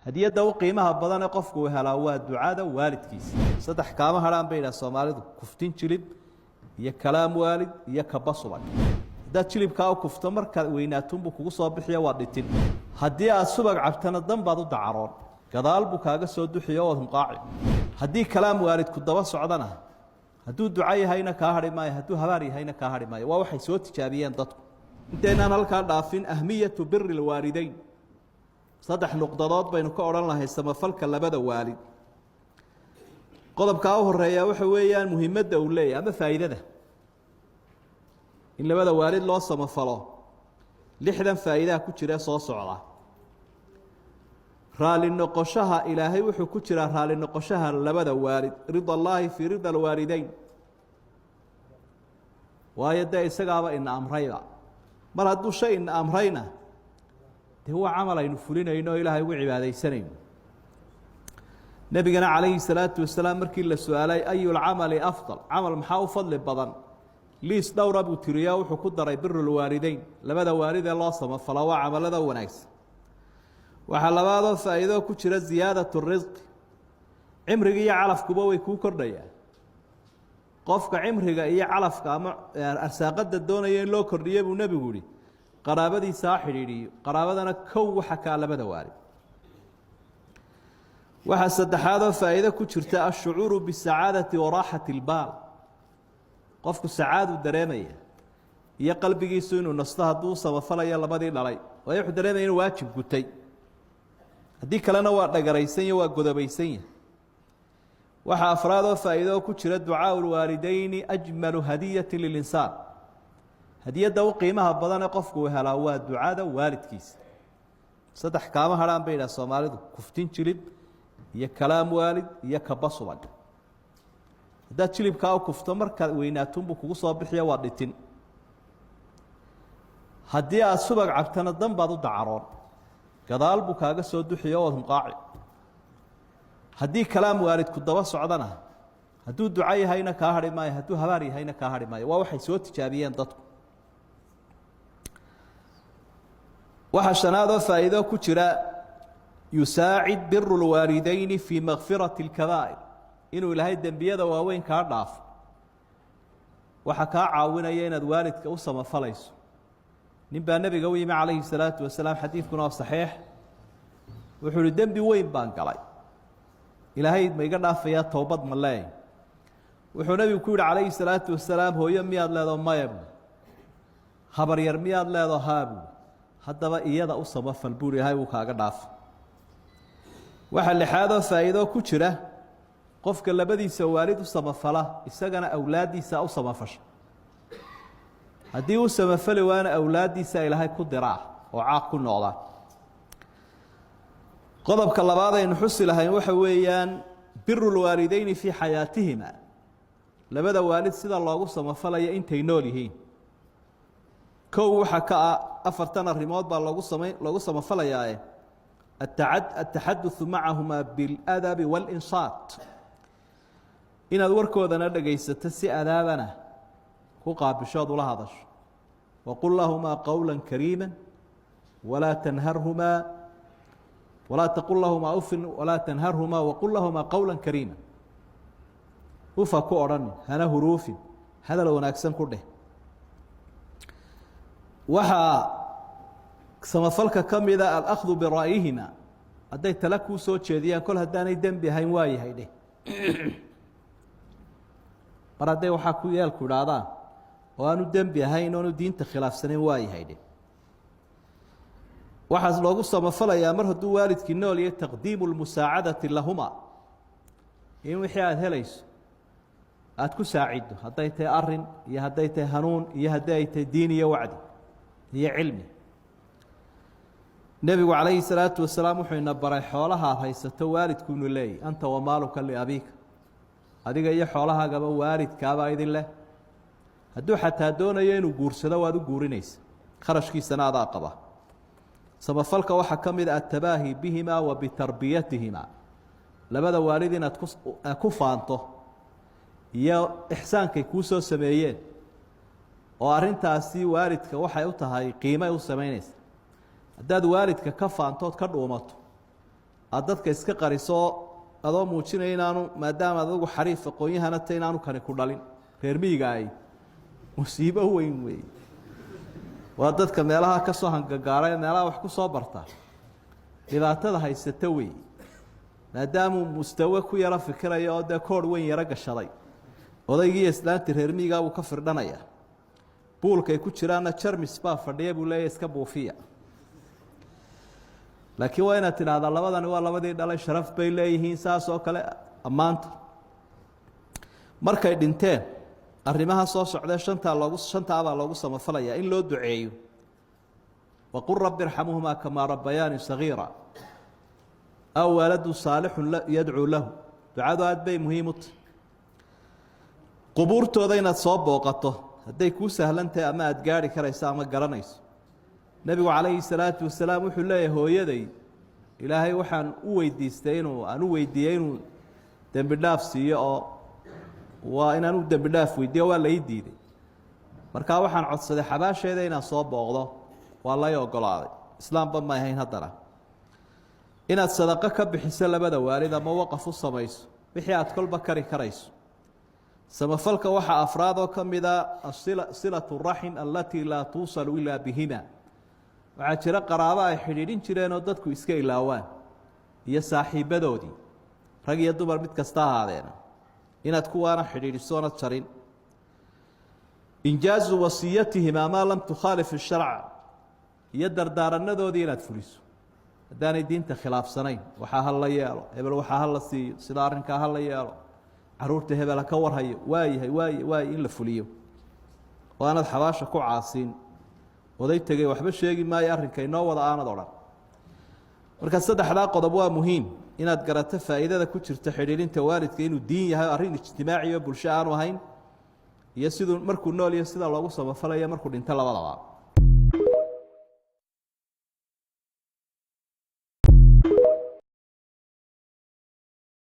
hadiyada uu qiimaha badan ee qofku helaa waa ducada waalidkiisa saddex kaama haraan bayna Soomaalidu kuftin jilib iyo kalaam waalid iyo kabasuban dad jilibka u kufto marka weynaatunbu kugu soo bixiyo waa dhitin hadii aad subag cabtana danbaad u dacaroon gadaal buu kaaga soo duxiyo oo qaaci hadii kalaam waalidku daba socdana haduu duca yahayna ka hari maayo haduu habaar yahayna ka hari maayo waa waxay soo tijaabiyeen dadku inteynaan halka dhaafin ahmiyatu birril waalidayn saddex nuqdadood baynu ka oran lahayn samafalka labada waalid qodobka ugu horeeya waxa weeyaan muhiimadda uu leeyahay ama faa'iidada in labada waalid loo samafalo lixdan faa'iido ku jira soo socda raali noqoshaha ilaahay wuxuu ku jira raali noqoshaha labada waalid ridallaahi fi ridal waalidayn waayada isagaaba in amrayda mar hadduu shay in amrayna هو عمل ينفلين إنه إله يوعي بعد سنين نبينا عليه الصلاة والسلام مركي للسؤال أي العمل أفضل عمل محاو فضل البضن ليس دور أبو تريا وحقدر يبر الوالدين لماذا والد الله صم فلا عمل ذا ونعكس وحل بعض فإذا كتر زيادة الرزق عمرك يعرف كبوي كوكرديا قفك عمرك يعرف كما أرساقد الدنيا لو كرديا ونبي يقولي قرابتي ساحريري قرابتنا كو حكى لبدا وارد وحسد هذا فائدة كجرت الشعور بالسعادة وراحة البال قفك السعادة الدرامية هي قلبي يسون ونصتها دوسة وفلا يلا بدي علي ويحد درامية واجب قتي هذيك لنا وقت قريسية وقدبيسية وح أفراد فائدة كجرت دعاء الوالدين أجمل هدية للإنسان هدية وقيمها بدن قفك وهلا هو الدعاء والدكيس صدح كام هران بين الصومالي كفتين شلب يا كلام والد يا كبصوان ده شلب كاو كفتمر كويناتهم بكو صباح يا والدتين هدية السبق عبتنا الضم بعض الدعارون كذال بكاغا سود حيوهم قاعد هدي كلام والد كدوا صعدنا هدو دعاء هينا كهري ماي هدو هباري هينا كهري ماي ووحي سوت تجابيين ضد وحشنا هذا فائدة كتيرة يساعد بر الوالدين في مغفرة الكبائر إنه لهي الدنبية وين كان ضعف وحكى عاونا ين الوالد كوسم فليس نبى النبي قوي مع عليه الصلاة والسلام حديث كنا صحيح وحول الدنب وين بانقلي إلى هي ما يقدر فيها توبة ملاي وحول النبي يقول عليه الصلاة والسلام هو يمياد لا ما يبني خبر يرمياد لا هابو haddaba iyada u samafal buur yahay uu kaaga dhaaf waxa lixaad faa'iido ku jira qofka labadiisa waalid u samafala isagana awlaadiisa u samafasha hadii uu samafali waana awlaadiisa ilaahay ku diraa oo caaq ku noqda qodobka labaad ee nuxusi lahayn waxa weeyaan birrul waalidayn fi hayatihima labada waalid sida loogu samafalayo intay nool yihiin كو حكا أفرتن الرماد باللغو سمفليا التحدث معهما بالأدب والإنصات إن أدوركو ذا ندقيس تسي أدابنا كوقع بشاد ولا هذاش وقل لهما قولا كريما ولا تنهرهما ولا تقل لهما أف ولا تنهرهما وقل لهما قولا كريما وفاكو أراني هنا هروف هذا لو ناكسن كله وها سمفلك كم إذا الأخذ برأيهما أدي تلكو سوتش ذي كل هداني دم بهاي واي هيده برادي وحكو يالكو هذا وأنو دم بهاي نونو دين تخلاف سنة واي هيده وحز لوجو سمفلا يا مره دو والد كنول تقديم المساعدة لهما إن وحياد هليس أتكو ساعده هديت أرن يا هديت هنون يا هديت دين يا وعدي هي علمي النبي عليه الصلاة والسلام وحين بري حولها هيست والد كون لي أنت ومالك لأبيك هذيك هي حولها قبل والد كابا إذن له هدو حتى دون ينو قرصدا وادو قورينيس خرج كي سنة عقبة سبفلك وحكم إذا التباهي بهما وبتربيتهما لبدا والدنا كفانته يا إحسان كيكوسو سميين oo arintaasi waalidka waxay u tahay qiimo u sameeynaysa hadaad waalidka ka faantood ka dhuumato aad dadka iska qariso adoo muujinaya inaanu maadaama adigu xariif aqoon-yahana ta inaanu kani ku dhalin reer miyiga ay musiibo weyn weeye waa dadka meelaha ka soo hangagaaray meelaha wax ku soo barta dhibaatada haysata weeye maadaamuu mustawe ku yaro fikiraya oo dee koodh weyn yaro gashaday odaygii islaantii reer miyigaa buu ka firdhanaya buulkay ku jiraanna jarmis baa fadhiya buu leeyahy iska buufiya laakiin waa inaad tidhaahdaa labadani waa labadii dhalay sharaf bay leeyihiin saas oo kale ammaanta markay dhinteen arrimaha soo socdee shantaabaa loogu samafalayaa in loo duceeyo waqul rabbi irxamuhumaa kamaa rabbayaani sagiira aw waladu saalixun yadcuu lahu ducadu aad bay muhiim u tahy qubuurtooda inaad soo booqato hadday kuu sahlantahay ama aada gaari karayso ama garanayso nebigu calayhi salaatu wasalaam wuxuu leeyahay hooyaday ilaahay waxaan u weydiistay aan u weydiiyey inuu dembi dhaaf siiyo oo waa inaan u dembi dhaaf weydiiyo waa la ii diiday markaa waxaan codsaday xabaasheeda inaan soo booqdo waa lay ogolaaday islaamba ma ahayn haddana inaad sadaqo ka bixiso labada waalid ama waqaf u samayso wixii aad kolba kari karayso samafalka waxaa afraad oo ka mida silatu raxim alatii laa tuusalu ilaa bihima waxaa jira qaraabo ay xidhiidhin jireenoo dadku iska ilaawaan iyo saaxiibbadoodii rag iyo dumar mid kasta ahaadeena inaad kuwaana xidhiidhisoona jarin injaazu wasiyatihima maa lam tukhaalif isharca iyo dardaaranadoodii inaad fuliso haddaanay diinta khilaafsanayn waxaa ha la yeelo hebel waxaa ha la siiyo sida arrinkaa ha la yeelo caruurta hebela ka warhayo waayahay waaye in la fuliyo oo aanad xabaasha ku caasiin oday tegey waxba sheegi maayo arrinka inoo wada aanad odhan marka saddexdaa qodob waa muhiim inaad garato faa'iidada ku jirta xidhiidhinta waalidka inuu diin yahay arrin ijtimaaci oo bulsho aanu ahayn iyo siduu markuu nool iyo sida loogu samafalayo markuu dhinto labadaba